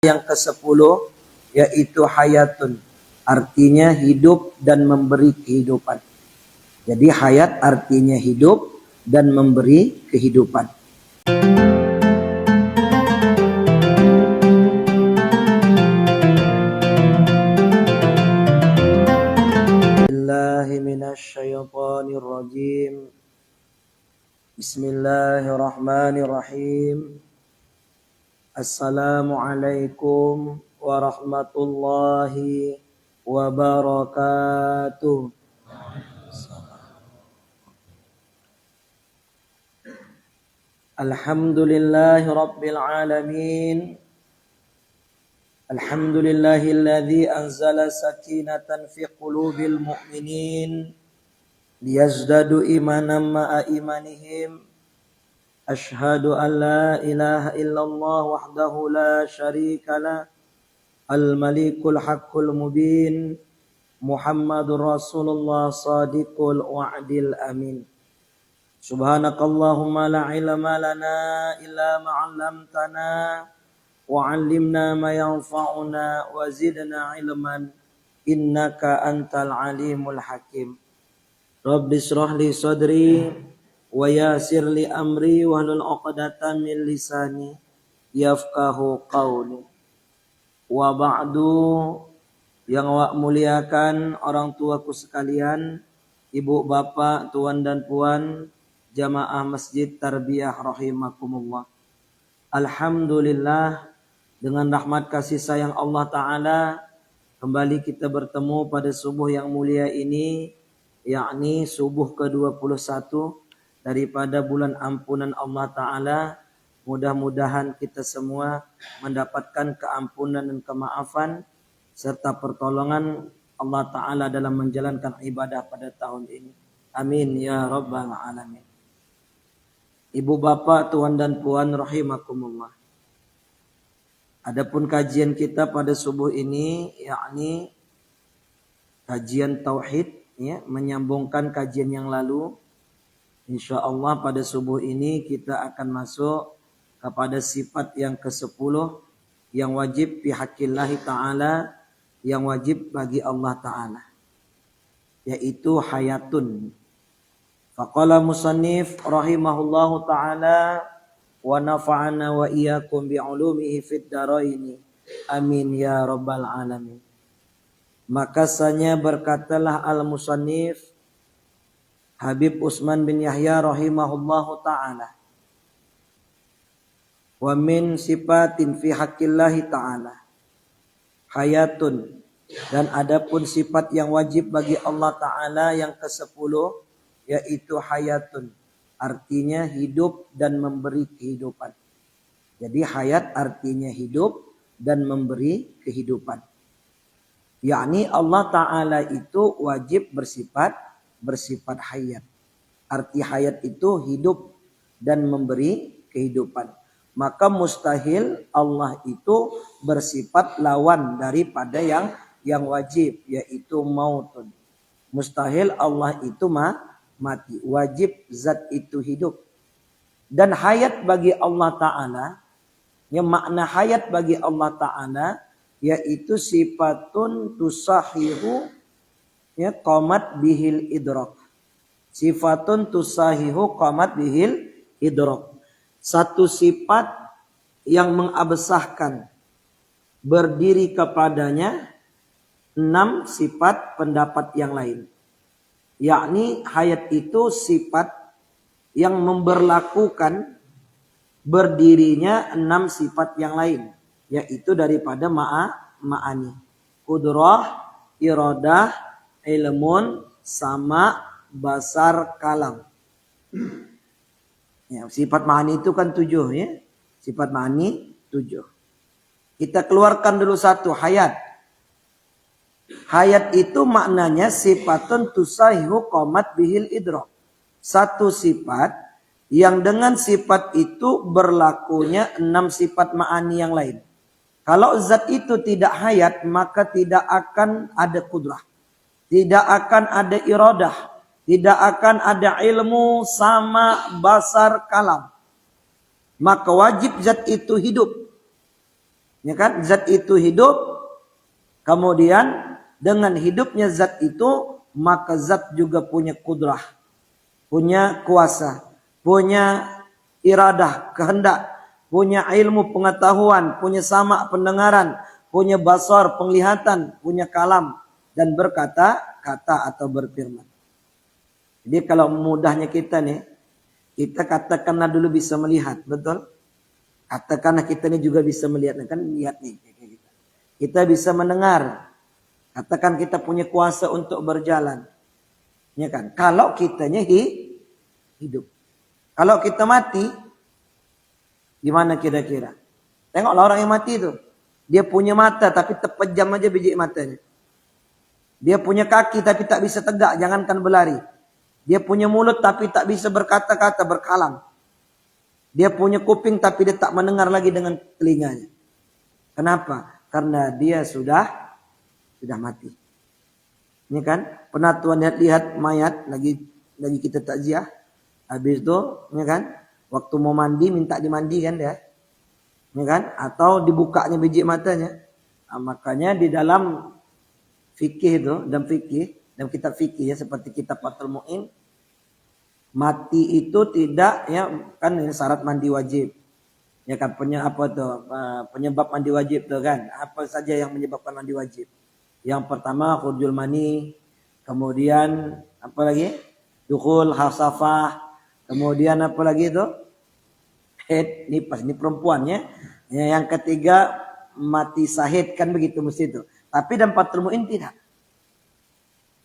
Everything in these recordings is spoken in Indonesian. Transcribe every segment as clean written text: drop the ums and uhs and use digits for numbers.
Yang ke-10 yaitu hayatun, artinya hidup dan memberi kehidupan. Jadi hayat artinya hidup dan memberi kehidupan. Bismillahirrahmanirrahim. Assalamualaikum warahmatullahi wabarakatuh. Alhamdulillahi rabbil alamin. Alhamdulillahilladzi anzala sakinatan fi qulubil mu'minin liyazdadu imanan ma'a imanihim. Ashhadu an la ilaha illallah wahdahu la syarika lah al-malikul haqqul mubin Muhammadur Rasulullah sadiqul wa'dil amin. Subhanakallahumma la ilma lana illa ma 'allamtana wa 'allimna ma yanfa'una wa zidna ilman innaka antal alimul hakim. Rabbi shrah li sadri wa yassir li amri wahlul 'uqdatam min lisani yafqahu qawli. Wa ba'du, yang awak muliakan orang tuaku sekalian, ibu bapak, tuan dan puan, jamaah masjid tarbiyah rahimakumullah. Alhamdulillah, dengan rahmat kasih sayang Allah Ta'ala, kembali kita bertemu pada subuh yang mulia ini, yakni subuh ke-21 daripada bulan ampunan Allah Ta'ala. Mudah-mudahan kita semua mendapatkan keampunan dan kemaafan serta pertolongan Allah Ta'ala dalam menjalankan ibadah pada tahun ini. Amin ya rabbal alamin. Ibu bapak, tuan dan puan rahimakumullah. Adapun kajian kita pada subuh ini yakni kajian tauhid, ya, menyambungkan kajian yang lalu. InsyaAllah pada subuh ini kita akan masuk kepada sifat yang ke-10 yang wajib fi haqqillahi ta'ala, yang wajib bagi Allah Ta'ala, yaitu hayatun. Faqala musannif rahimahullahu ta'ala wa nafa'ana wa iyyakum bi'ulumihi fid dharaini amin ya rabbal alamin. Makasanya berkatalah al-musannif Habib Utsman bin Yahya rahimahullahu ta'ala, wa min sifatin fi haqqillahi ta'ala hayatun, dan adapun sifat yang wajib bagi Allah Ta'ala yang ke-10 yaitu hayatun, artinya hidup dan memberi kehidupan. Jadi hayat artinya hidup dan memberi kehidupan, yakni Allah Ta'ala itu wajib bersifat hayat. Arti hayat itu hidup dan memberi kehidupan. Maka mustahil Allah itu bersifat lawan daripada yang wajib, yaitu mautun. Mustahil Allah itu mati. Wajib zat itu hidup. Dan hayat bagi Allah Ta'ala, yang makna hayat bagi Allah Ta'ala yaitu sifatun tusahihu, ya, qamat bihil idrak. Sifatun tusahihu qamat bihil idrak. Satu sifat yang mengabsahkan berdiri kepadanya 6 sifat pendapat yang lain. Yakni hayat itu sifat yang memberlakukan berdirinya 6 sifat yang lain, yaitu daripada ma'ani. Qudrah, iradah, ilmun, sama, basar, kalam. Ya, sifat ma'ani itu kan 7, ya. Sifat ma'ani 7. Kita keluarkan dulu satu, hayat. Hayat itu maknanya sifatun tusahihu qamat bihil idrak. Satu sifat yang dengan sifat itu berlakunya 6 sifat ma'ani yang lain. Kalau zat itu tidak hayat, maka tidak akan ada kudrah, tidak akan ada iradah, tidak akan ada ilmu, sama, basar, kalam. Maka wajib zat itu hidup. Ya kan? Zat itu hidup, kemudian dengan hidupnya zat itu, maka zat juga punya kudrah, punya kuasa, punya iradah, kehendak, punya ilmu pengetahuan, punya sama pendengaran, punya basar, penglihatan, punya kalam, dan berkata-kata atau berfirman. Jadi kalau mudahnya kita nih, kita katakanlah dulu bisa melihat, betul? Katakanlah kita ini juga bisa melihat, kan lihat nih. Kita bisa mendengar. Katakan kita punya kuasa untuk berjalan. Ya kan? Kalau kitanya hidup. Kalau kita mati, gimana kira-kira? Tengoklah orang yang mati itu. Dia punya mata tapi terpejam aja biji matanya. Dia punya kaki tapi tak bisa tegak, jangankan berlari. Dia punya mulut tapi tak bisa berkata-kata, berkalam. Dia punya kuping tapi dia tak mendengar lagi dengan telinganya. Kenapa? Karena dia sudah mati. Ini kan, pernah Tuhan lihat mayat lagi kita takziah. Habis itu, ini kan, waktu mau mandi minta dimandikan dia. Ini kan, atau dibukanya biji matanya. Nah, makanya di dalam fikih itu, dalam kitab fikih ya, seperti kitab Fathul Mu'in, mati itu tidak ya kan ini syarat mandi wajib. Ya kan penyebab mandi wajib tuh kan. Apa saja yang menyebabkan mandi wajib? Yang pertama khurujul mani, kemudian apa lagi? Dukhul hasafah, kemudian apa lagi itu? Haid, nifas, ini perempuannya. Ya, yang ketiga mati syahid, kan begitu mesti itu. Tapi dalam Fathul Mu'in tidak.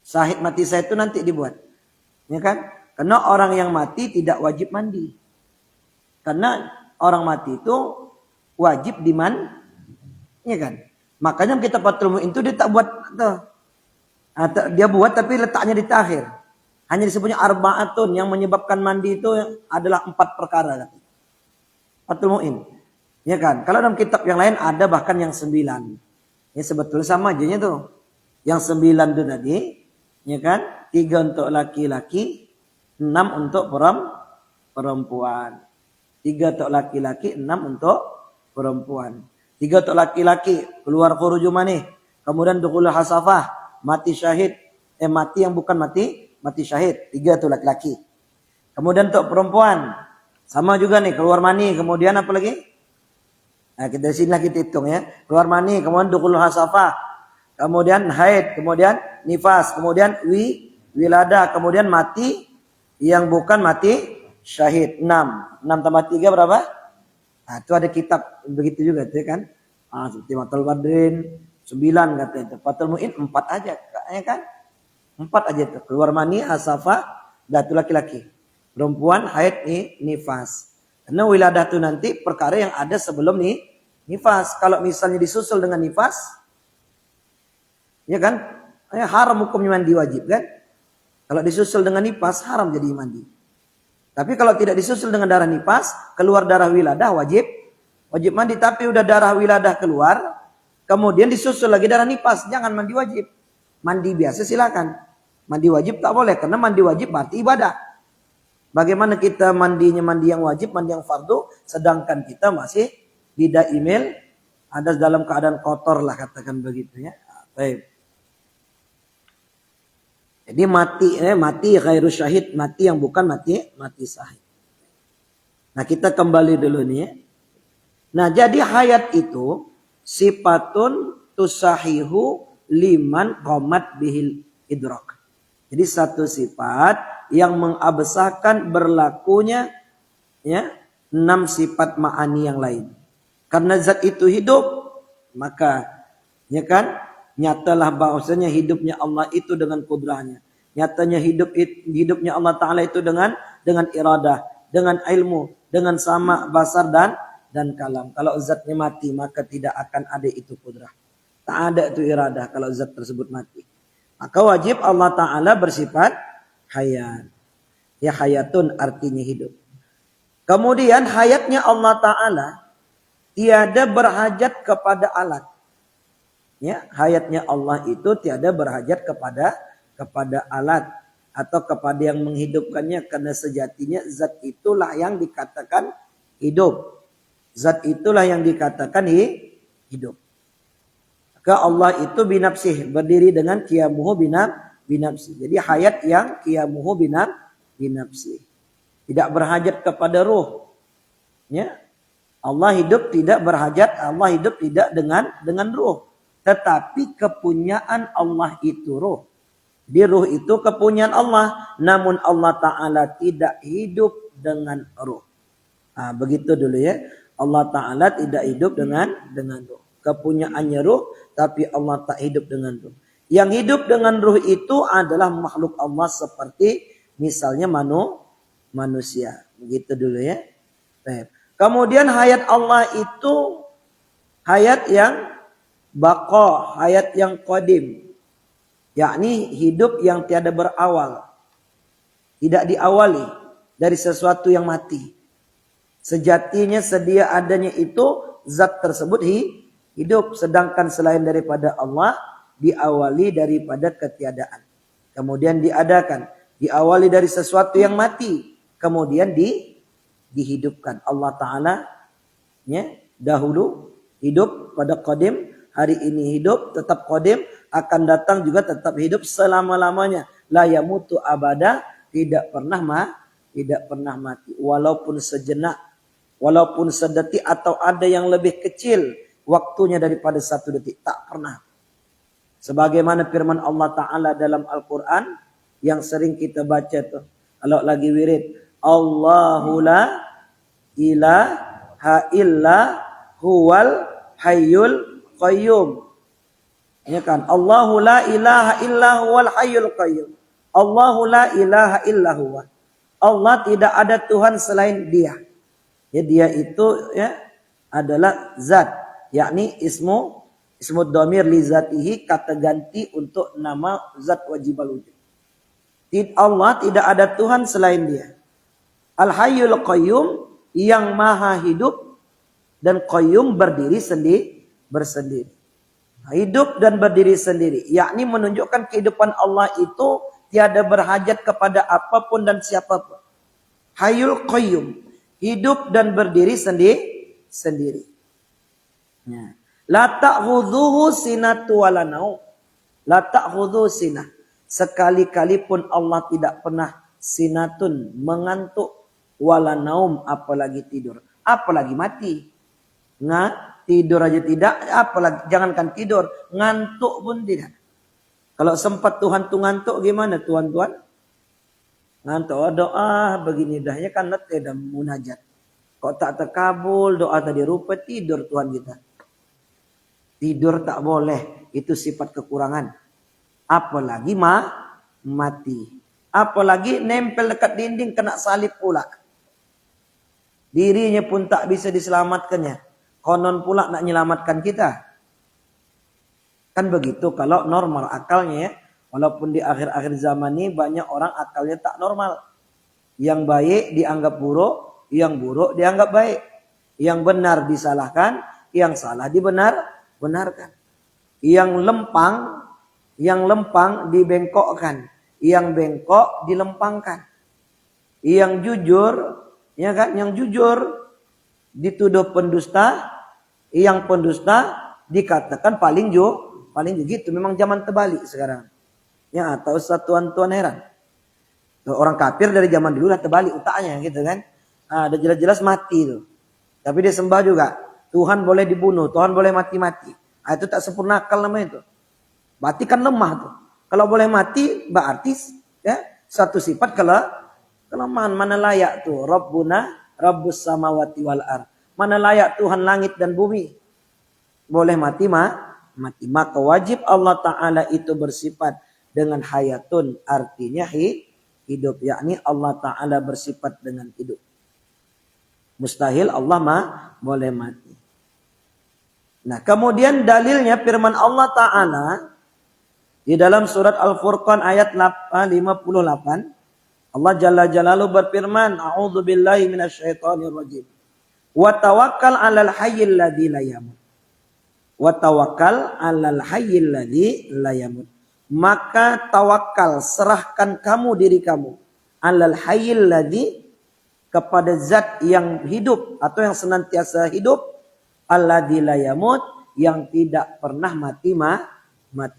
Syahid mati syahid itu nanti dibuat. Ya kan? Karena orang yang mati tidak wajib mandi. Karena orang mati itu wajib dimandi. Ya kan? Makanya kita Fathul Mu'in itu dia tak buat tuh. Dia buat tapi letaknya di akhir. Hanya disebutnya arba'atun, yang menyebabkan mandi itu adalah 4 perkara. Fathul Mu'in. Ya kan? Kalau dalam kitab yang lain ada bahkan yang 9. Ya sebetulnya sama aja tuh. Yang 9 itu tadi, ya kan? 3 untuk laki-laki, 6 untuk perempuan. 3 untuk laki-laki, 6 untuk perempuan. 3 untuk laki-laki, keluar khurujul mani. Kemudian dukhul hasafah, mati syahid. Mati yang bukan mati syahid. 3 untuk laki-laki. Kemudian untuk perempuan, sama juga nih, keluar mani. Kemudian apa lagi? Nah, dari sinilah kita hitung ya. Keluar mani, kemudian dukhul hasafah. Kemudian haid, kemudian nifas. Kemudian wiladah, kemudian mati yang bukan mati syahid. 6 tambah 3 berapa? Nah, itu ada kitab begitu juga tuh kan. Seperti Matul Badrin 9 katanya itu. Fathul Mu'in 4 aja ya kan? 4 aja itu. Keluar mani, hasafah, datu laki-laki. Perempuan, haid, nifas. Karena wiladah itu nanti perkara yang ada sebelum nifas. Kalau misalnya disusul dengan nifas, ya kan? Haram hukumnya mandi wajib kan? Kalau disusul dengan nifas haram jadi mandi. Tapi kalau tidak disusul dengan darah nifas, keluar darah wiladah wajib mandi. Tapi udah darah wiladah keluar, kemudian disusul lagi darah nifas, jangan mandi wajib. Mandi biasa silakan. Mandi wajib tak boleh karena mandi wajib berarti ibadah. Bagaimana kita mandinya mandi yang wajib, mandi yang fardu, sedangkan kita masih tidak email, ada dalam keadaan kotor lah katakan begitu ya. Baik. Jadi mati khairu syahid, mati yang bukan mati syahid. Nah, kita kembali dulu nih ya. Nah, jadi hayat itu sifatun tusahihu liman qamat bihil idrak. Jadi satu sifat yang mengabsahkan berlakunya ya 6 sifat ma'ani yang lain. Karena zat itu hidup, maka ya kan nyatalah bahwasanya hidupnya Allah itu dengan kudrahnya. Nyatanya hidupnya Allah Ta'ala itu dengan iradah, dengan ilmu, dengan sama basar dan kalam. Kalau zatnya mati maka tidak akan ada itu kudrah. Tak ada itu iradah kalau zat tersebut mati. Maka wajib Allah Ta'ala bersifat hayat. Ya hayatun artinya hidup. Kemudian hayatnya Allah Ta'ala tiada berhajat kepada alat. Ya, hayatnya Allah itu tiada berhajat kepada alat atau kepada yang menghidupkannya, karena sejatinya zat itulah yang dikatakan hidup. Zat itulah yang dikatakan hidup. Maka Allah itu binafsih, berdiri dengan qiyamuhu binafsih. Jadi hayat yang qiyamuhu binafsih. Tidak berhajat kepada ruh. Ya. Allah hidup tidak berhajat, Allah hidup tidak dengan ruh. Tetapi kepunyaan Allah itu ruh. Di ruh itu kepunyaan Allah. Namun Allah Ta'ala tidak hidup dengan ruh. Begitu dulu ya. Allah Ta'ala tidak hidup dengan ruh. Kepunyaannya ruh. Tapi Allah tak hidup dengan ruh. Yang hidup dengan ruh itu adalah makhluk Allah seperti misalnya manusia. Begitu dulu ya. Baik. Kemudian hayat Allah itu hayat yang baqa, hayat yang qadim. Yakni hidup yang tiada berawal. Tidak diawali dari sesuatu yang mati. Sejatinya sedia adanya itu zat tersebut hidup. Sedangkan selain daripada Allah diawali daripada ketiadaan. Kemudian diadakan. Diawali dari sesuatu yang mati. Kemudian dihidupkan. Allah Ta'ala ya, dahulu hidup pada qadim. Hari ini hidup tetap qadim. Akan datang juga tetap hidup selama-lamanya. La yamutu abada. Tidak pernah mati. Walaupun sejenak. Walaupun sedetik atau ada yang lebih kecil. Waktunya daripada satu detik. Tak pernah. Sebagaimana firman Allah Ta'ala dalam Al-Quran. Yang sering kita baca tuh. Kalau lagi wirid. Allahu la ilaha illa huwal hayyul qayyum. Ya kan? Allahu la ilaha illa huwal hayyul qayyum. Allahu la ilaha illa huwa. Allah tidak ada Tuhan selain Dia. Ya, Dia itu ya adalah zat, yakni ismu dhamir li zatihi, kata ganti untuk nama zat wajibal wujud. Allah tidak ada Tuhan selain Dia. Al hayyul qayyum, yang maha hidup dan qayyum berdiri bersendiri. Hidup dan berdiri sendiri. Yakni menunjukkan kehidupan Allah itu tiada berhajat kepada apapun dan siapapun. Hayyul qayyum. Hidup dan berdiri sendiri. Ya. La ta'khudhuhu sinatu wala naum. La ta'khudhuhu sinah. Sekali-kali pun Allah tidak pernah sinatun, mengantuk. Wala naum, apalagi tidur. Apalagi mati. Tidur aja tidak, apalagi jangankan tidur, ngantuk pun tidak. Kalau sempat Tuhan tuh ngantuk gimana Tuhan? Ngantuk doa begini dahnya kan letih dan munajat. Kok tak terkabul doa tadi rupa tidur Tuhan kita. Tidur tak boleh, itu sifat kekurangan. Apalagi mati. Apalagi nempel dekat dinding kena salib pula. Dirinya pun tak bisa diselamatkannya. Konon pula nak menyelamatkan kita. Kan begitu kalau normal akalnya ya. Walaupun di akhir-akhir zaman ini banyak orang akalnya tak normal. Yang baik dianggap buruk. Yang buruk dianggap baik. Yang benar disalahkan. Yang salah benarkan. Yang lempang dibengkokkan. Yang bengkok dilempangkan. Yang jujur, ya kan? Yang jujur dituduh pendusta. Yang pendusta dikatakan paling gitu. Memang zaman terbalik sekarang. Ya, atau tuan heran. Orang kafir dari zaman dulu lah terbalik utaknya gitu kan. Ada jelas-jelas mati itu. Tapi dia sembah juga. Tuhan boleh dibunuh, Tuhan boleh mati-mati. Itu tak sempurna akal namanya itu. Berarti kan lemah tuh. Kalau boleh mati berarti ya satu sifat kelemahan. Mana layak tuh Rabbuna Rabbus samawati wal ard. Mana layak Tuhan langit dan bumi. Boleh mati mati. Maka wajib Allah Ta'ala itu bersifat dengan hayatun. Artinya hidup. Yakni Allah Ta'ala bersifat dengan hidup. Mustahil Allah boleh mati. Nah kemudian dalilnya firman Allah Ta'ala. Di dalam surat Al-Furqan ayat 58. Allah Jalla Jalaluhu berfirman. A'udzu billahi minasyaitonir rajim. Wa tawakkal 'alal hayyil ladzi la yamut. Wa tawakkal 'alal hayyil ladzi la yamut. Maka tawakal, serahkan kamu diri kamu 'alal hayyil ladzi, kepada zat yang hidup atau yang senantiasa hidup, alladzi la yamut, yang tidak pernah mati.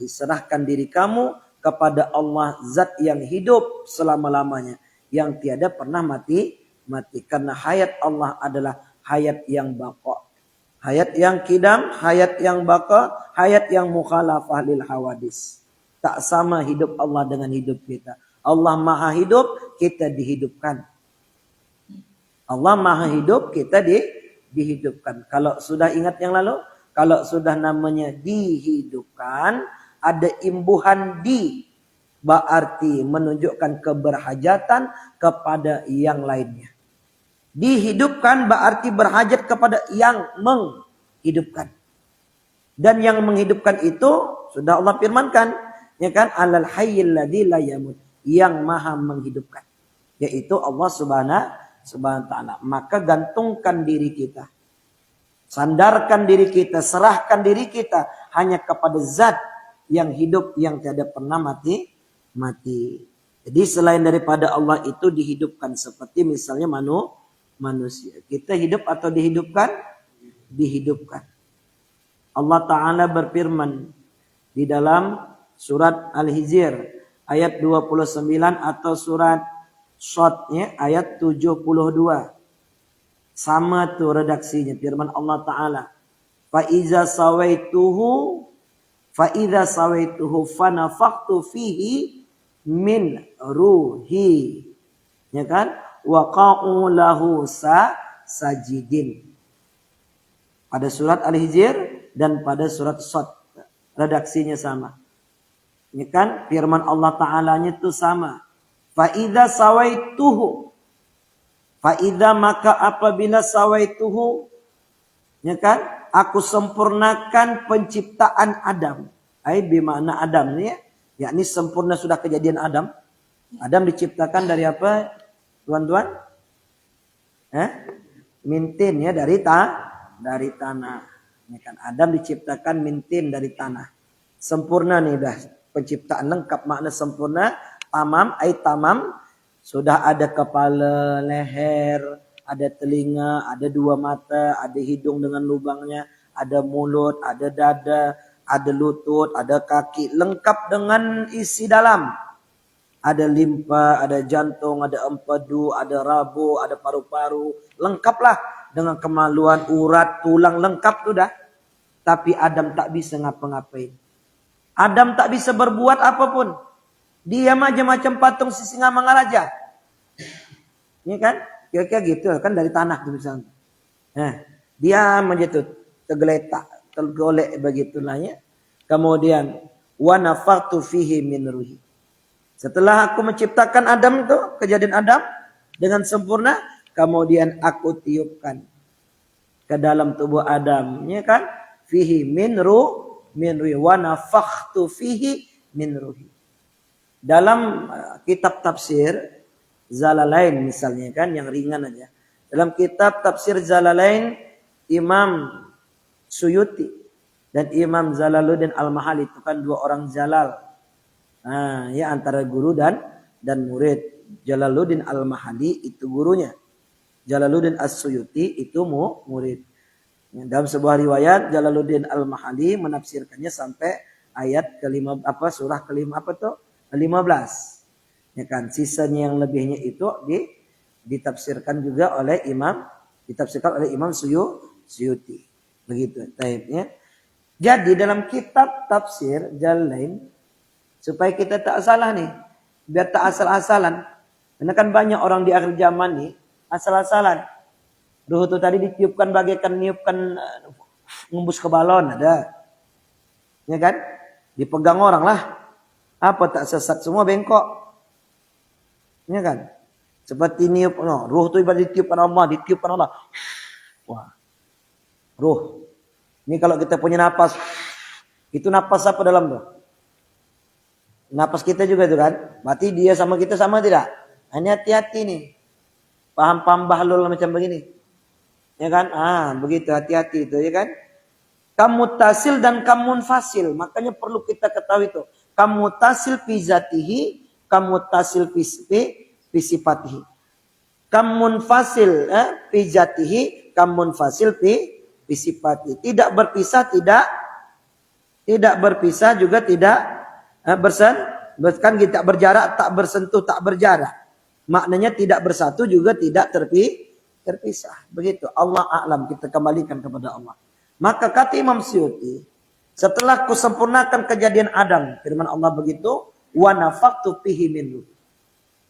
Serahkan diri kamu kepada Allah, zat yang hidup selama-lamanya, yang tiada pernah mati. Karena hayat Allah adalah hayat yang baqa. Hayat yang kidam, hayat yang baqa, hayat yang mukhalafah lil hawadis. Tak sama hidup Allah dengan hidup kita. Allah maha hidup, kita dihidupkan. Allah maha hidup, kita dihidupkan. Kalau sudah ingat yang lalu, kalau sudah namanya dihidupkan, ada imbuhan di, berarti menunjukkan keberhajatan kepada yang lainnya. Dihidupkan berarti berhajat kepada yang menghidupkan. Dan yang menghidupkan itu sudah Allah firmankan, ya kan? Alal hayyil ladzi la yamut, yang maha menghidupkan, yaitu Allah Subhanahu wa taala. Maka gantungkan diri kita, sandarkan diri kita, serahkan diri kita hanya kepada zat yang hidup, yang tiada pernah mati. Jadi selain daripada Allah itu dihidupkan, seperti misalnya manusia. Kita hidup atau dihidupkan? Dihidupkan. Allah Ta'ala berfirman di dalam surat Al-Hijr ayat 29 atau surat Shad ayat 72. Sama tuh redaksinya, firman Allah Ta'ala. Fa'idza sawaituhu fanafaktu fihi min ruhi. Ya kan? Wa qa'u lahu sajidin. Pada surat Al-Hijr dan pada surat Shad redaksinya sama. Ini kan firman Allah Ta'ala-nya itu sama. Fa'idza sawaituhu. Fa'idza maka apabila sawaituhu. Ya kan? Aku sempurnakan penciptaan Adam. Bimana Adam ini ya. Yakni sempurna sudah kejadian Adam. Adam diciptakan dari apa? Tuan-tuan? Mintin ya, dari tanah. Ya kan? Adam diciptakan mintin dari tanah. Sempurna nih dah. Penciptaan lengkap, makna sempurna. Tamam. Sudah ada kepala, leher, ada telinga, ada dua mata, ada hidung dengan lubangnya, ada mulut, ada dada, ada lutut, ada kaki. Lengkap dengan isi dalam. Ada limpa, ada jantung, ada empedu, ada rabu, ada paru-paru. Lengkaplah dengan kemaluan, urat, tulang, lengkap sudah. Tapi Adam tak bisa ngapa-ngapain. Adam tak bisa berbuat apapun. Dia macam-macam patung Sisingamangaraja. Ini kan? Kira-kira gitu kan, dari tanah tuh misalnya. Dia menjatuh, tergolek begitulah ya. Kemudian wa nafakhtu fihi min ruhi. Setelah aku menciptakan Adam itu, kejadian Adam dengan sempurna, kemudian aku tiupkan ke dalam tubuh Adam, ya kan? Fihi min ruhi wa nafakhtu fihi min ruhi. Dalam kitab tafsir Zalalain misalnya kan, yang ringan aja. Dalam kitab tafsir Zalalain, Imam Suyuti dan Imam Jalaluddin Al-Mahali itu kan dua orang Jalal. Ya antara guru dan murid. Jalaluddin Al-Mahali itu gurunya. Jalaluddin As-Suyuti itu murid. Dalam sebuah riwayat Jalaluddin Al-Mahali menafsirkannya sampai ayat surah kelima 15. Ya kan, sisanya yang lebihnya itu ditafsirkan juga oleh Imam Suyuti. Begitu taibnya. Jadi dalam kitab tafsir Jalalain, supaya kita tak salah nih, biar tak asal-asalan. Karena kan banyak orang di akhir zaman nih asal-asalan. Ruh itu tadi ditiupkan bagaikan niupkan ngembus ke balon ada. Ya kan? Dipegang orang lah. Apa tak sesat semua bengkok. Ya kan? Seperti niup, ruh itu ibarat ditiupkan Allah. Wah. Ruh. Ini kalau kita punya napas, itu napas apa dalam tuh? Napas kita juga itu kan? Berarti dia sama kita sama tidak? Hanya hati-hati nih. Paham-paham bahlul macam begini. Ya kan? Begitu hati-hati itu ya kan? Kamutasil dan kamunfasil. Makanya perlu kita ketahui itu. Kamutasil fi zatihi, kamutasil fi sifatihi. Kamunfasil fi zatihi, kamunfasil fi Bisifati. Tidak berpisah, tidak berpisah juga tidak bahkan tidak berjarak, tak bersentuh, tak berjarak. Maknanya tidak bersatu juga tidak terpisah. Begitu. Allah a'lam, kita kembalikan kepada Allah. Maka kata Imam Suyuti, setelah kusempurnakan kejadian Adam, firman Allah begitu, wa nafakhtu fihi min ruhi.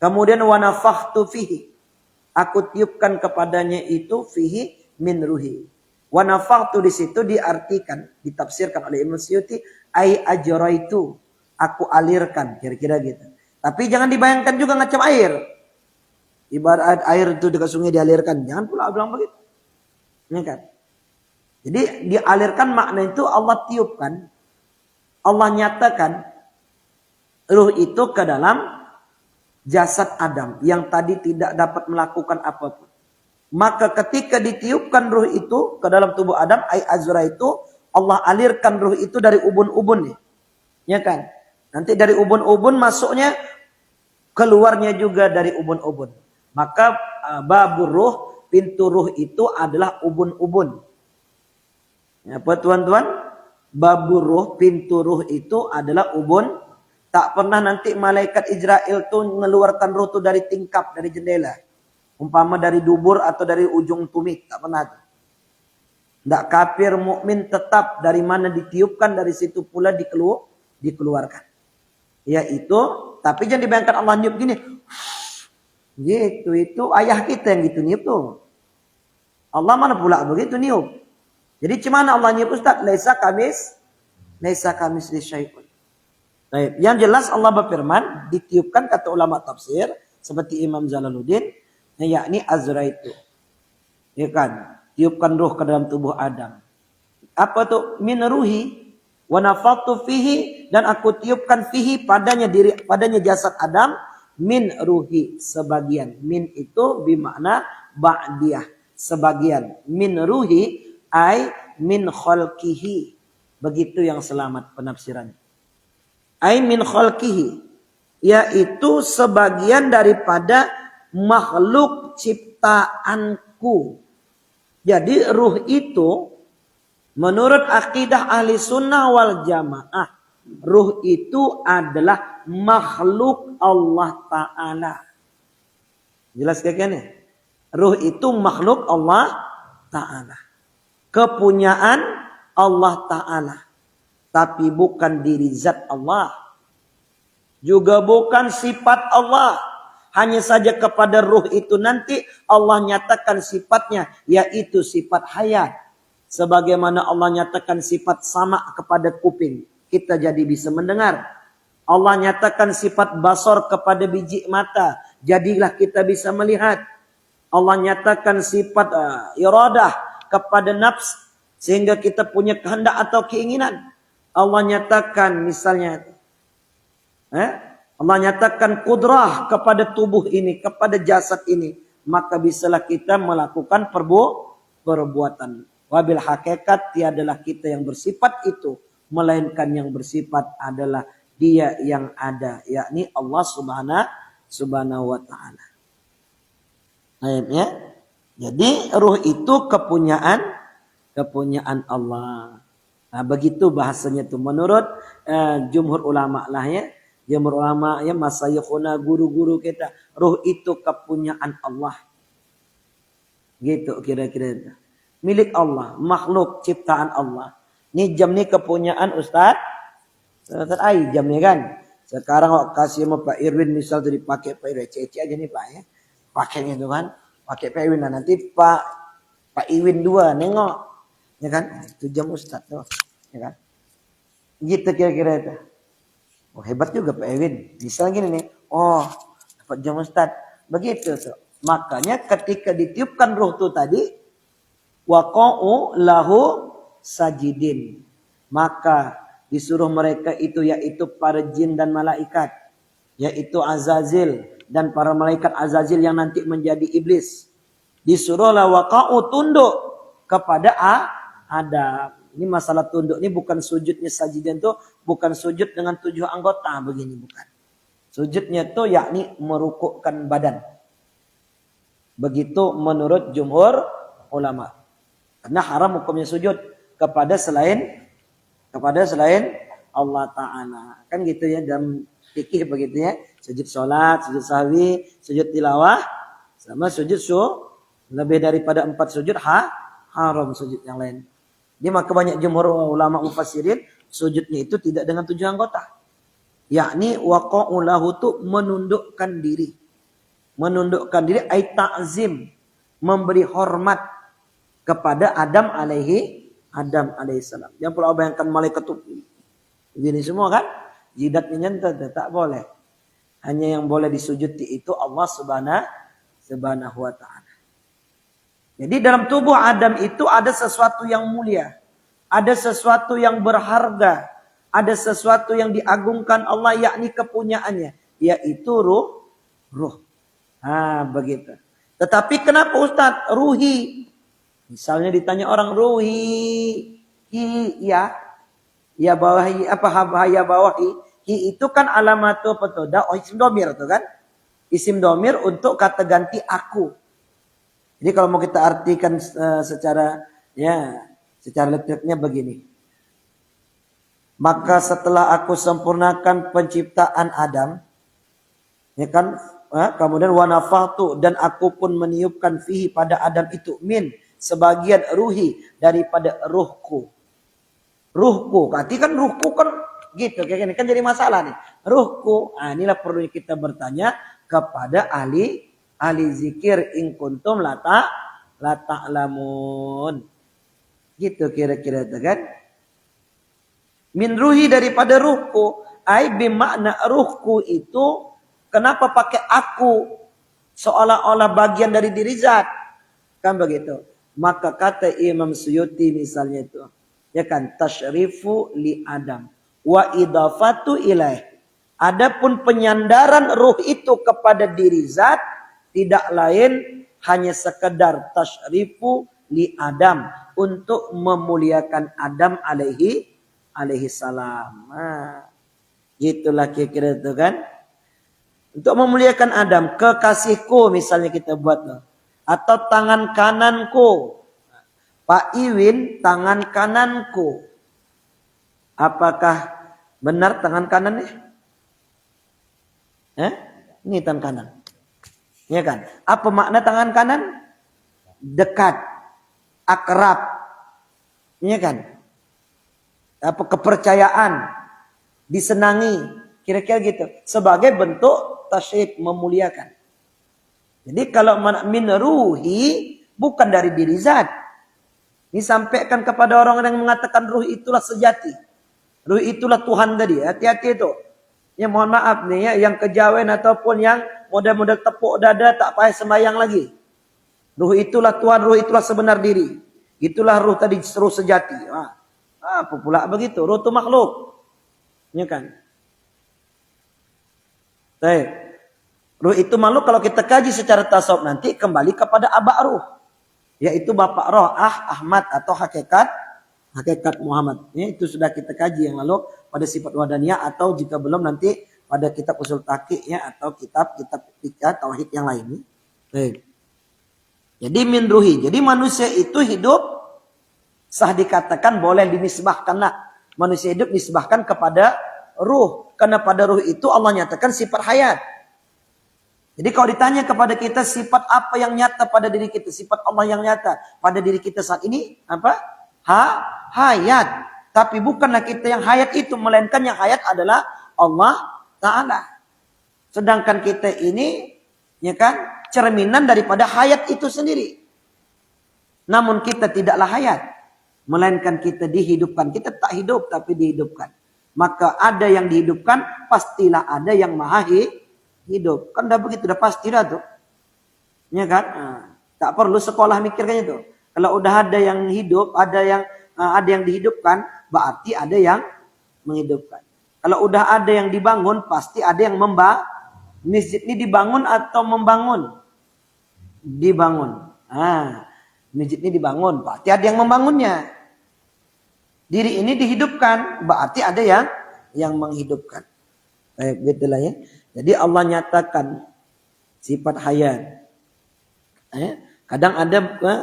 Kemudian wa nafakhtu fihi, aku tiupkan kepadanya itu fihi min ruhi. Wa nafakhtu di situ diartikan, ditafsirkan oleh Imam Suyuti, ai ajraitu, aku alirkan, kira-kira gitu. Tapi jangan dibayangkan juga ngacam air. Ibarat air itu dekat sungai dialirkan, jangan pula bilang begitu. Ini kan. Jadi dialirkan makna itu Allah tiupkan, Allah nyatakan ruh itu ke dalam jasad Adam yang tadi tidak dapat melakukan apapun. Maka ketika ditiupkan ruh itu ke dalam tubuh Adam, ai azra itu, Allah alirkan ruh itu dari ubun-ubun nih. Ya kan? Nanti dari ubun-ubun masuknya, keluarnya juga dari ubun-ubun. Maka babur ruh, pintu ruh itu adalah ubun-ubun. Apa tuan-tuan? Babur ruh, pintu ruh itu adalah ubun. Tak pernah nanti malaikat Israel tuh mengeluarkan ruh itu dari tingkap, dari jendela. Umpama dari dubur atau dari ujung tumit. Tak pernah. Tak kafir mukmin tetap dari mana ditiupkan, dari situ pula dikeluarkan. Yaitu, tapi jangan dibayangkan Allah niup gini. Gitu, itu ayah kita yang gitu niup tuh. Allah mana pula begitu niup. Jadi cemana Allah niup Ustaz? Laisa kamis li syai'un. Baik, yang jelas Allah berfirman, ditiupkan kata ulama tafsir seperti Imam Jalaluddin, yakni azra itu. Ya kan? Tiupkan ruh ke dalam tubuh Adam. Apa tuh? Min ruhi wa nafakhtu fihi, dan aku tiupkan fihi padanya jasad Adam, min ruhi, sebagian. Min itu bermakna ba'diyah, sebagian. Min ruhi ai min khalqihi. Begitu yang selamat penafsirannya. Ai min khalqihi, yaitu sebagian daripada makhluk ciptaanku. Jadi ruh itu menurut akidah ahli sunnah wal jamaah, ruh itu adalah makhluk Allah Ta'ala. Jelas kayaknya? Ruh itu makhluk Allah Ta'ala. Kepunyaan Allah Ta'ala. Tapi bukan diri zat Allah. Juga bukan sifat Allah. Hanya saja kepada ruh itu nanti Allah nyatakan sifatnya, yaitu sifat hayat. Sebagaimana Allah nyatakan sifat sama kepada kuping, kita jadi bisa mendengar. Allah nyatakan sifat basar kepada biji mata, jadilah kita bisa melihat. Allah nyatakan sifat iradah kepada nafs, sehingga kita punya kehendak atau keinginan. Allah nyatakan misalnya, Allah nyatakan kudrah kepada tubuh ini, kepada jasad ini, maka bisalah kita melakukan perbuatan. Wabil hakikat tiadalah kita yang bersifat itu, melainkan yang bersifat adalah Dia yang ada, yakni Allah Subhanahu wa Ta'ala. Ya. Jadi ruh itu kepunyaan Allah. Nah, begitu bahasanya itu menurut jumhur ulama lah ya. Jumhur ulama ya, masayikhuna, guru-guru kita, ruh itu kepunyaan Allah. Gitu kira-kira itu. Milik Allah, makhluk ciptaan Allah. Ini jam ni kepunyaan Ustaz Ai jamnya kan. Sekarang kok kasih sama Pak Irwin misal tuh dipakai Pak Irwin, cece aja nih Pak ya. Pakainya itu kan, pakai Pak Irwin, nah nanti Pak Irwin 2 nengok. Ya kan? Itu jam Ustaz tuh. Ya kan? Gitu kira-kira itu. Oh, hebat juga Pak Irwin. Bisa gini nih. Oh, dapat jam Ustaz. Begitu tuh. Makanya ketika ditiupkan ruh tuh tadi, waqa'u lahu sajidin. Maka disuruh mereka itu, yaitu para jin dan malaikat, yaitu Azazil dan para malaikat Azazil yang nanti menjadi iblis. Disuruhlah waqa'u, tunduk kepada Adam. Ini masalah tunduk ini bukan sujudnya sajidan tuh, bukan sujud dengan 7 anggota begini, bukan. Sujudnya tuh yakni merukukkan badan. Begitu menurut jumhur ulama. Karena haram hukumnya sujud kepada selain Allah Ta'ala. Kan gitu ya dalam fikih begitu ya. Sujud sholat, sujud sahwi, sujud tilawah, sama sujud lebih daripada 4 sujud haram sujud yang lain. Jadi maka banyak jumhur ulama mufassirin sujudnya itu tidak dengan 7 anggota. Yakni waqa'u lahu tu menundukkan diri. Menundukkan diri ay ta'zim, memberi hormat kepada Adam alaihissalam. Jangan pula bayangkan malaikat itu begini semua kan? Jidatnya nyentuh, tak boleh. Hanya yang boleh disujudi itu Allah subhanahu wa ta'ala. Jadi dalam tubuh Adam itu ada sesuatu yang mulia. Ada sesuatu yang berharga. Ada sesuatu yang diagungkan Allah, yakni kepunyaannya. Yaitu ruh. Begitu. Tetapi kenapa Ustaz? Ruhi. Misalnya ditanya orang ruhi. Ya bawahi. Apa ya bawahi? Hi itu kan alamatu petoda. Isim domir itu kan. Isim domir untuk kata ganti aku. Jadi kalau mau kita artikan secara letternya begini. Maka setelah aku sempurnakan penciptaan Adam, ya kan, kemudian wa nafahtu, dan aku pun meniupkan fihi pada Adam itu sebagian ruhi daripada ruhku. Berarti kan ruhku kan gitu, kayak gini kan jadi masalah nih. Ruhku, inilah perlu kita bertanya kepada ahli zikir in kuntum la ta'lamun. Gitu kira-kira itu kan. Min ruhi daripada ruhku, ai bimakna ruhku itu kenapa pakai aku seolah-olah bagian dari diri zat. Kan begitu. Maka kata Imam Suyuti misalnya itu, ya kan, tasyrifu li Adam wa idafatu ilaih. Adapun penyandaran ruh itu kepada diri zat tidak lain hanya sekedar tasyrifu li Adam, untuk memuliakan Adam alaihi salam. Gitulah kira-kira itu kan. Untuk memuliakan Adam, kekasihku misalnya kita buat loh. Atau tangan kananku. Pak Iwin tangan kananku. Apakah benar tangan kanan nih? Ini tangan kanan. Ya kan? Apa makna tangan kanan? Dekat, akrab. Ya kan? Apa kepercayaan, disenangi, kira-kira gitu. Sebagai bentuk tasyrik, memuliakan. Jadi kalau min ruhi bukan dari diri zat. Disampaikan kepada orang yang mengatakan ruh itulah sejati. Ruh itulah Tuhan tadi. Hati-hati itu. Ya mohon maaf nih ya, yang kejawen ataupun yang model-model tepuk dada tak payah sembahyang lagi. Ruh itulah Tuhan, ruh itulah sebenar diri. Itulah ruh tadi, ruh sejati. Apa pula begitu? Ruh itu makhluk. Ya kan? Baik. Ruh itu makhluk kalau kita kaji secara tasawuf nanti kembali kepada abak ruh. Yaitu bapak roh, Ahmad atau hakikat Muhammad. Ya, itu sudah kita kaji yang lalu pada sifat wadaniyah atau jika belum nanti pada kitab usul taqi ya atau kitab-kitab tauhid yang lain. Baik. Jadi min ruhi. Jadi manusia itu hidup sah dikatakan boleh dinisbahkanlah. Manusia hidup disebahkan kepada ruh. Karena pada ruh itu Allah nyatakan sifat hayat. Jadi kalau ditanya kepada kita sifat apa yang nyata pada diri kita. Sifat Allah yang nyata pada diri kita saat ini. Apa? Hayat. Tapi bukanlah kita yang hayat itu. Melainkan yang hayat adalah Allah Ta'ala. Sedangkan kita ini, ya kan, cerminan daripada hayat itu sendiri. Namun kita tidaklah hayat. Melainkan kita dihidupkan. Kita tak hidup tapi dihidupkan. Maka ada yang dihidupkan, pastilah ada yang maha hidup. Kan dah begitu, dah pasti dah tuh. Ya kan? Tak perlu sekolah mikirkan itu. Kalau udah ada yang hidup, ada yang dihidupkan, berarti ada yang menghidupkan. Kalau udah ada yang dibangun, pasti ada yang masjid ini dibangun atau membangun? Dibangun. Masjid ini dibangun, berarti ada yang membangunnya. Diri ini dihidupkan, berarti ada yang menghidupkan. Baik, gitulah ya. Jadi Allah nyatakan sifat hayat. Kadang ada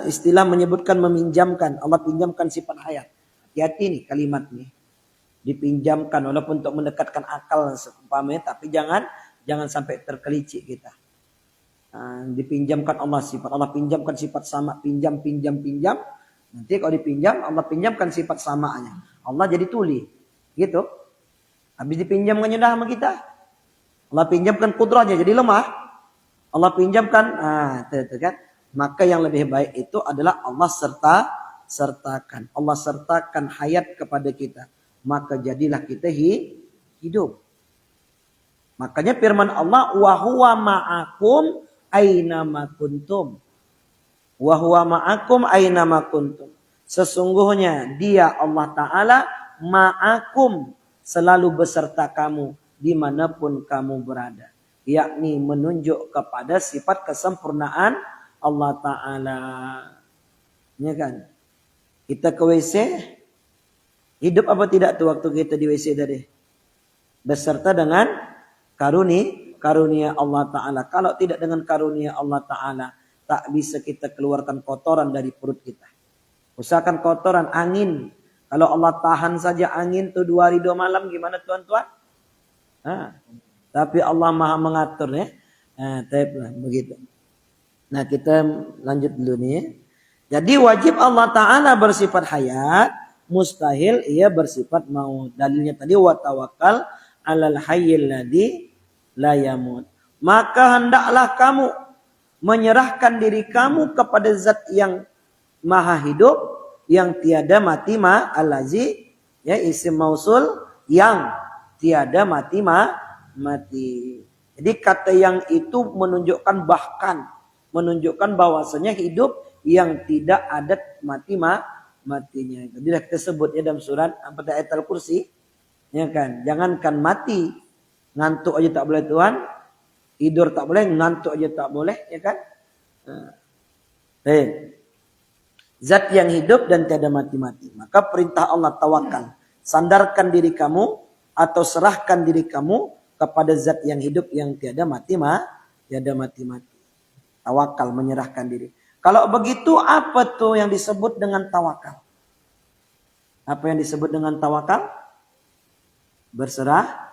istilah menyebutkan meminjamkan. Allah pinjamkan sifat hayat. Hati-hati nih kalimat nih. Dipinjamkan walaupun untuk mendekatkan akal seumpamanya, tapi jangan sampai terkelicik kita. Dipinjamkan Allah sifat. Allah pinjamkan sifat sama. Pinjam. Nanti kalau dipinjam, Allah pinjamkan sifat samanya. Allah jadi tuli. Gitu. Habis dipinjamkannya dah sama kita. Allah pinjamkan kudrahnya jadi lemah. Allah pinjamkan. Itu kan. Maka yang lebih baik itu adalah Allah sertakan. Allah sertakan hayat kepada kita. Maka jadilah kita hidup. Makanya firman Allah, wa huwa ma'akum aynama kuntum. Wa huwa ma'akum aynama kuntum. Sesungguhnya dia Allah Ta'ala ma'akum, selalu beserta kamu dimanapun kamu berada. Yakni menunjuk kepada sifat kesempurnaan Allah Ta'ala. Ya kan? Kita ke WC, hidup apa tidak tuh waktu kita di WC tadi? Beserta dengan karunia Allah Ta'ala. Kalau tidak dengan karunia Allah Ta'ala, tak bisa kita keluarkan kotoran dari perut kita. Usahakan kotoran, angin. Kalau Allah tahan saja angin tuh 2 hari 2 malam, gimana tuan-tuan? Tapi Allah maha mengatur ya. Begitu. Nah kita lanjut dulu nih. Jadi wajib Allah Ta'ala bersifat hayat. Mustahil ia bersifat maut. Dalilnya tadi wa tawakkal alal hayyil ladzi la yamut. Maka hendaklah kamu menyerahkan diri kamu kepada zat yang maha hidup, yang tiada mati, allazi, ya isim mausul, yang tiada mati. Jadi kata yang itu menunjukkan menunjukkan bahwasanya hidup yang tidak ada matinya. Jadi kita sebut ya dalam surat pada ayat Al-Kursi, ya kan, jangankan mati, ngantuk aja tak boleh Tuhan, tidur tak boleh, ngantuk aja tak boleh, ya kan? Zat yang hidup dan tiada mati. Maka perintah Allah tawakal, sandarkan diri kamu atau serahkan diri kamu kepada zat yang hidup yang tiada mati. Tawakal, menyerahkan diri. Kalau begitu apa tuh yang disebut dengan tawakal? Apa yang disebut dengan tawakal? Berserah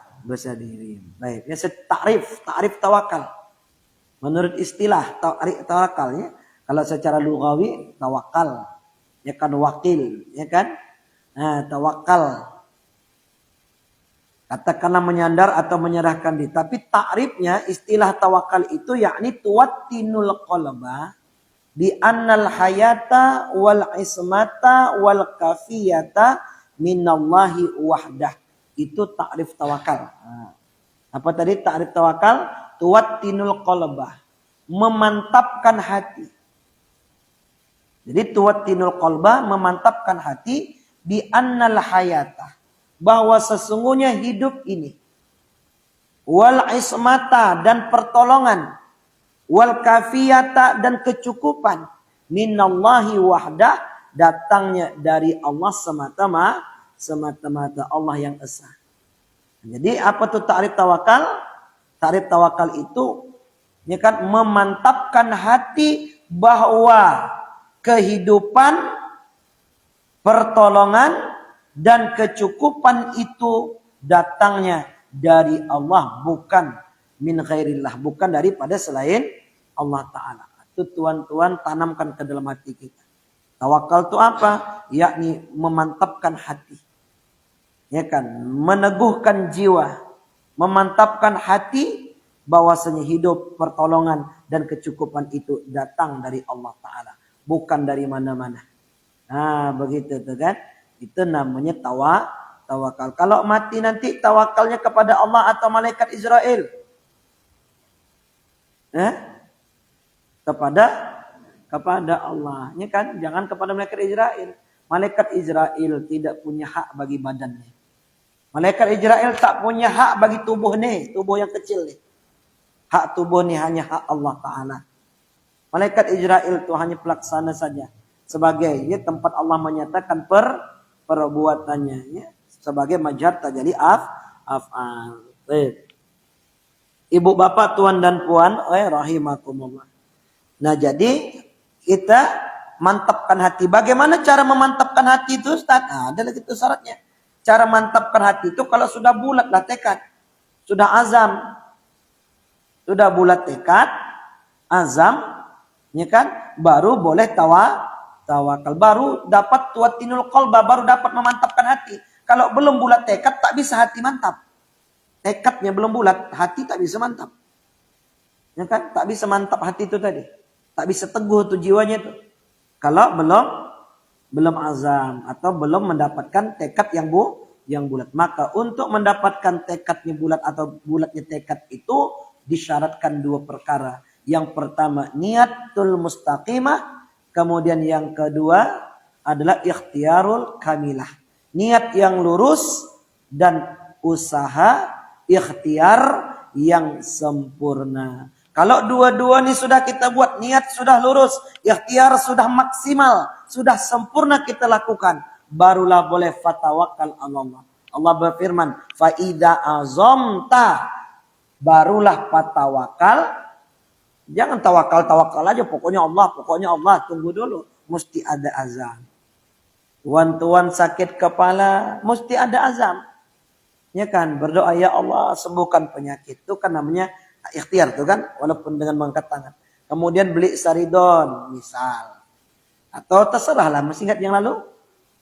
diri. Baik, ya takrif tawakal. Menurut istilah tawakalnya, kalau secara lughawi tawakal, ya kan wakil, ya kan? Tawakal. Katakanlah menyandar atau menyerahkan diri. Tapi takrifnya istilah tawakal itu yakni tuwattinul qalba bi annal hayata wal ismata wal kafiyata minallahi wahdah. Itu takrif tawakal. Apa tadi takrif tawakal? Tuwattinul qalba, memantapkan hati. Jadi tuwattinul qalba, memantapkan hati, bi annal hayata, bahwa sesungguhnya hidup ini, wal ismata, dan pertolongan, wal kafiyata, dan kecukupan, minallahi wahdah, datangnya dari Allah semata-mata, Allah yang esa. Jadi apa tuh takrif tawakal? Takrif tawakal itu, ya kan, memantapkan hati bahwa kehidupan, pertolongan, dan kecukupan itu datangnya dari Allah, bukan min ghairillah, bukan daripada selain Allah Ta'ala. Itu tuan-tuan tanamkan ke dalam hati kita. Tawakal itu apa? Yakni memantapkan hati. Ya kan? Meneguhkan jiwa. Memantapkan hati bahwasanya hidup, pertolongan, dan kecukupan itu datang dari Allah Ta'ala, bukan dari mana-mana. Begitu tuh kan? Itu namanya tawakal. Kalau mati nanti tawakalnya kepada Allah atau malaikat Israel? Kepada Allah. Ya kan? Jangan kepada malaikat Israel. Malaikat Israel tidak punya hak bagi badannya. Malaikat Israel tak punya hak bagi tubuh nih, tubuh yang kecil nih. Hak tubuh nih hanya hak Allah Ta'ala. Malaikat Israel itu hanya pelaksana saja. Sebagai tempat Allah menyatakan perbuatannya. Ya. Sebagai majhar tajalli af'al. Ibu bapak, tuan dan puan, rahimakumullah. Nah jadi kita mantapkan hati. Bagaimana cara memantapkan hati itu, Ustaz? Nah, ada lagi itu syaratnya. Cara mantapkan hati itu kalau sudah bulatlah tekad, sudah azam, sudah bulat tekad, azam, ya kan? Baru boleh tawakal, baru dapat tuatinul qalba, baru dapat memantapkan hati. Kalau belum bulat tekad, tak bisa hati mantap. Tekadnya belum bulat, hati tak bisa mantap. Ya kan? Tak bisa mantap hati itu tadi. Tak bisa teguh tuh jiwanya itu. Kalau belum azam atau belum mendapatkan tekad yang bulat. Maka untuk mendapatkan tekadnya bulat atau bulatnya tekad itu disyaratkan dua perkara. Yang pertama niatul mustaqimah, kemudian yang kedua adalah ikhtiarul kamilah. Niat yang lurus dan usaha ikhtiar yang sempurna. Kalau dua-dua ini sudah kita buat, niat sudah lurus, ikhtiar sudah maksimal, sudah sempurna kita lakukan, barulah boleh fatawakal Allah. Allah berfirman, fa idza azamta, barulah fatawakal. Jangan tawakal aja, pokoknya Allah, tunggu dulu, mesti ada azam. Tuan sakit kepala, mesti ada azam. Ya kan, berdoa ya Allah sembuhkan penyakit, itu kan namanya ikhtiar tuh kan, walaupun dengan mengangkat tangan. Kemudian beli saridon misal, atau terserahlah, masih ingat yang lalu?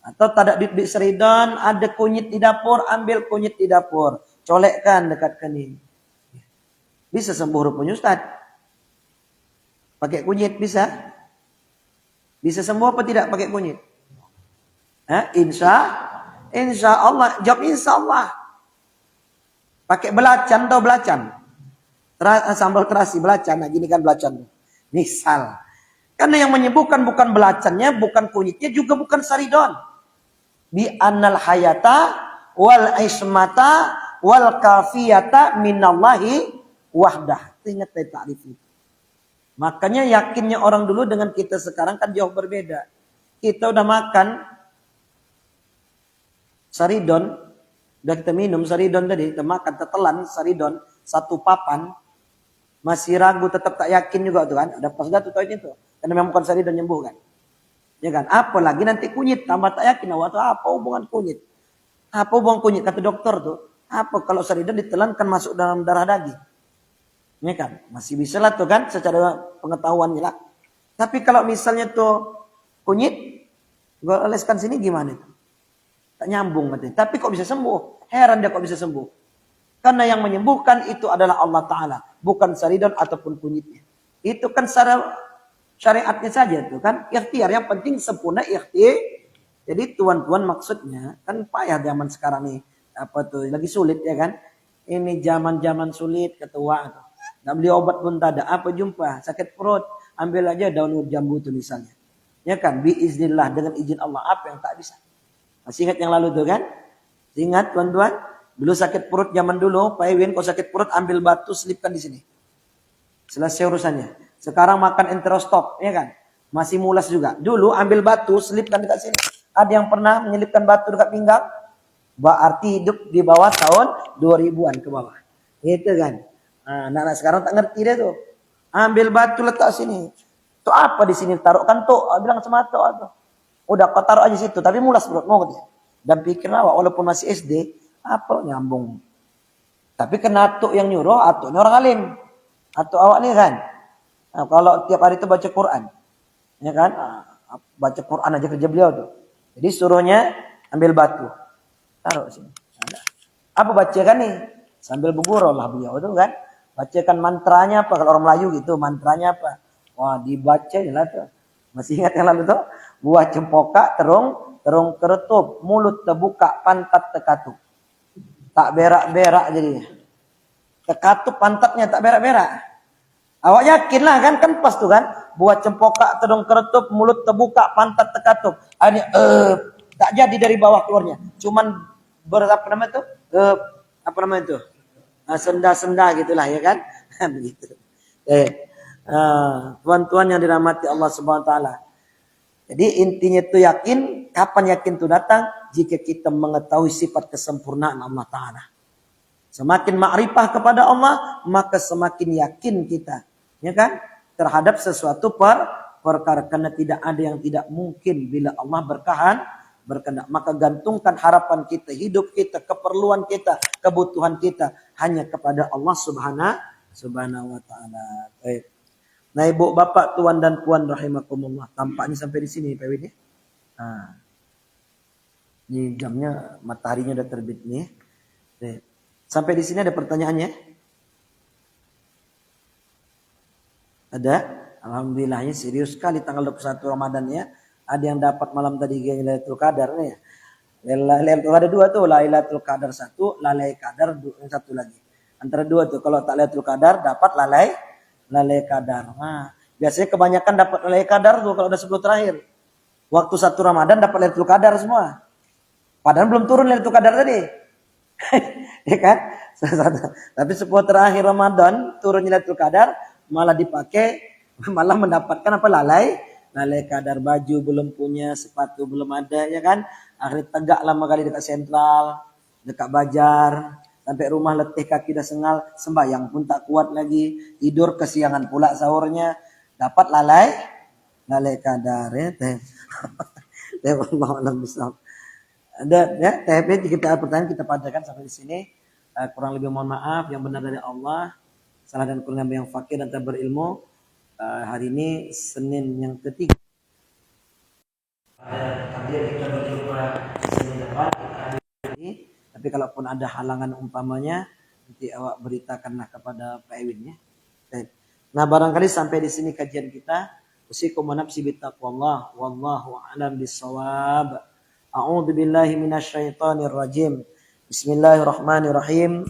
Atau tak ada duit beli saridon, ada kunyit di dapur, ambil kunyit di dapur, colekkan dekat kening. Bisa sembuh rupanya Ustaz. Pakai kunyit bisa? Bisa sembuh apa tidak pakai kunyit? Insya Allah, jawab insya Allah. Pakai belacan atau belacan? Sambal terasi belacan, nah gini kan belacan. Misal. Karena yang menyembuhkan bukan belacannya, bukan kunyitnya, juga bukan saridon. Bi annal hayata wal ismata wal kafiyata minallahi wahdah. Ingat ta'rif itu. Makanya yakinnya orang dulu dengan kita sekarang kan jauh berbeda. Kita udah makan saridon, udah kita minum saridon tadi, kita makan tetelan saridon satu papan, masih ragu, tetap tak yakin juga tuh kan. Ada pas dah tuh itu. Karena memang bukan saridon nyembuh kan. Ya kan? Apalagi nanti kunyit, tambah tak yakin. Apa hubungan kunyit? Apa hubungan kunyit? Kata dokter tuh. Apa kalau saridon ditelan kan masuk dalam darah daging. Ya kan? Masih bisa lah tuh kan secara pengetahuannya lah. Tapi kalau misalnya tuh kunyit, gue oleskan sini gimana tuh? Tak nyambung katanya. Tapi kok bisa sembuh? Heran dia kok bisa sembuh. Karena yang menyembuhkan itu adalah Allah Ta'ala. Bukan saridon ataupun kunyitnya. Itu kan secara syariatnya saja tuh kan. Ikhtiar. Yang penting sempurna ikhtiar. Jadi tuan-tuan maksudnya. Kan payah zaman sekarang nih. Apa tuh. Lagi sulit ya kan. Ini zaman-zaman sulit ketua. Nggak beli obat pun tak ada. Apa jumpa? Sakit perut. Ambil aja daun jambu itu misalnya. Ya kan. Biiznillah. Dengan izin Allah. Apa yang tak bisa. Masih ingat yang lalu tuh kan? Ingat tuan-tuan? Dulu sakit perut zaman dulu, Pak Ewin kalau sakit perut ambil batu selipkan di sini. Selesai urusannya. Sekarang makan enterostop, ya kan? Masih mulas juga. Dulu ambil batu selipkan dekat sini. Ada yang pernah menyelipkan batu dekat pinggang? Berarti hidup di bawah tahun 2000-an ke bawah. Gitu kan? Nah, anak-anak sekarang tak ngerti dia tuh. Ambil batu letak sini. Tuh apa di sini taruhkan tuh? Bilang sama tuh. Udah kau taruh aja situ, tapi mulas perutmu katanya. Dan pikir awak walaupun masih SD, apa nyambung. Tapi kena atuk yang nyuruh, atuknya orang alim. Atuk awak nih kan. Nah, kalau tiap hari itu baca Quran. Ya kan? Baca Quran aja kerja beliau tuh. Jadi suruhnya ambil batu. Taruh sini. Apa bacakan nih? Sambil bergurau lah beliau tuh kan. Bacakan mantranya apa? Kalau orang Melayu gitu, mantranya apa? Wah dibaca lah tuh. Masih ingat yang lalu tuh? Buah cempaka terung keretup. Mulut terbuka, pantat terkatup. Tak berak-berak jadinya. Terkatup pantatnya tak berak-berak. Awak yakin lah kan pas tuh kan. Buah cempaka terung keretup, mulut terbuka, pantat terkatup. Ini tak jadi dari bawah keluarnya. Cuman berapa namanya tuh? Apa namanya tuh? Senda-senda gitulah ya kan. Begitu. Tuan-tuan yang dirahmati Allah Subhanahu wa taala. Jadi intinya itu yakin, kapan yakin itu datang? Jika kita mengetahui sifat kesempurnaan Allah Ta'ala. Semakin ma'rifah kepada Allah, maka semakin yakin kita. Ya kan? Terhadap sesuatu perkara karena tidak ada yang tidak mungkin bila Allah berkehendak. Maka gantungkan harapan kita, hidup kita, keperluan kita, kebutuhan kita hanya kepada Allah Subhanahu wa taala. Baik. Nah, Ibu, Bapak, Tuan dan Puan rahimakumullah. Tampaknya sampai di sini Pak Wid ya. Nah. Ini jamnya, mataharinya udah terbit nih. Baik. Sampai di sini ada pertanyaannya? Ada? Alhamdulillahnya serius sekali tanggal 21 Ramadan ya. Ada yang dapat malam tadi Lailatul Qadar nih. Lailatul Qadar 2 tuh, Lailatul Qadar 1, Lalai Qadar yang satu lagi. Antara 2 tuh, kalau tak Lailatul Qadar dapat Lalai Qadar. Nah, biasanya kebanyakan dapat Lalai Qadar tuh kalau udah 10 terakhir. Waktu 1 Ramadan dapat Lailatul Qadar semua. Padahal belum turun Lailatul Qadar tadi. Ya kan? Tapi 10 terakhir Ramadan turun Lailatul Qadar malah dipakai, malah mendapatkan apa? Lalai Qadar. Baju belum punya, sepatu belum ada, ya kan? Akhirnya tegak lama kali dekat sentral, dekat Bajar, sampai rumah letih kaki dah sengal, sembahyang pun tak kuat lagi, tidur kesiangan pula sahurnya, dapat Lalai Qadar ya. Allah alam bisawab. Ada ya, THP kita pertanyaan kita padakan sampai di sini. Kurang lebih mohon maaf, yang benar dari Allah, salah dan kurang lebih yang fakir dan tak berilmu. Hari ini Senin yang ketiga. Takdir kita berjumpa Senin depan ini. Tapi kalaupun ada halangan umpamanya, nanti awak beritakanlah kepada Pak Ewin ya. Nah, barangkali sampai di sini kajian kita. Usikum wa nafsi bittaqwallah wallahu a'lam bissawab. A'udzu billahi minasyaitonir rajim. Bismillahirrahmanirrahim.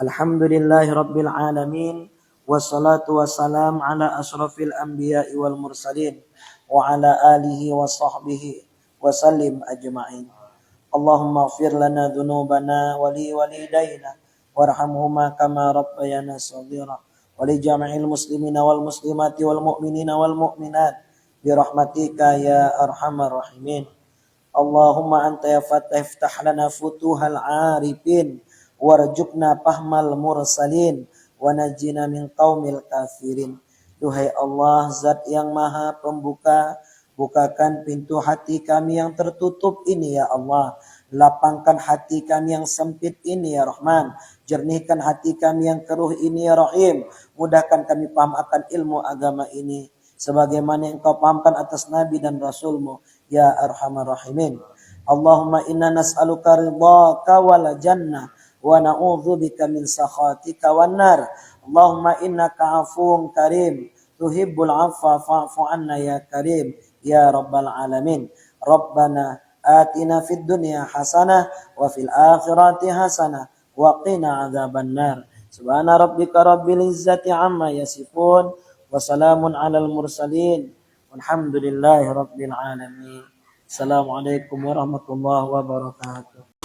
Alhamdulillahi rabbil alamin. Wassalatu wassalam ala asrafil anbiya'i wal mursalin wa ala alihi wa sahbihi wa sallim ajma'in. Allahumma ighfir lana dhunubana wa li walidayna warhamhuma kama rabbayana shaghira wa li jami'il muslimina wal muslimati wal mu'minina wal mu'minat bi rahmatika ya arhamar rahimin. Allahumma anta ya fatah iftah lana futuhal arifin warjukna fahmal mursalin wa najina min qaumil kafirin. Duhai Allah, zat yang maha pembuka, bukakan pintu hati kami yang tertutup ini ya Allah. Lapangkan hati kami yang sempit ini ya Rahman. Jernihkan hati kami yang keruh ini ya Rahim. Mudahkan kami paham akan ilmu agama ini sebagaimana yang kau pahamkan atas Nabi dan Rasulmu ya Arhamar Rahimin. Allahumma inna nas'aluka ridhaka wal jannah wa na'udzubika min sakhatika wan nar. Allahumma innaka afuwun karim tuhibbul afwa fa'fu anna ya karim ya rabbal alamin. Rabbana atina fid dunya hasanah wa fil akhirati hasanah wa qina adzaban nar. Subhana rabbika rabbil izzati amma yasifun wa salamun alal mursalin walhamdulillahi rabbil alamin. Assalamualaikum warahmatullahi wabarakatuh.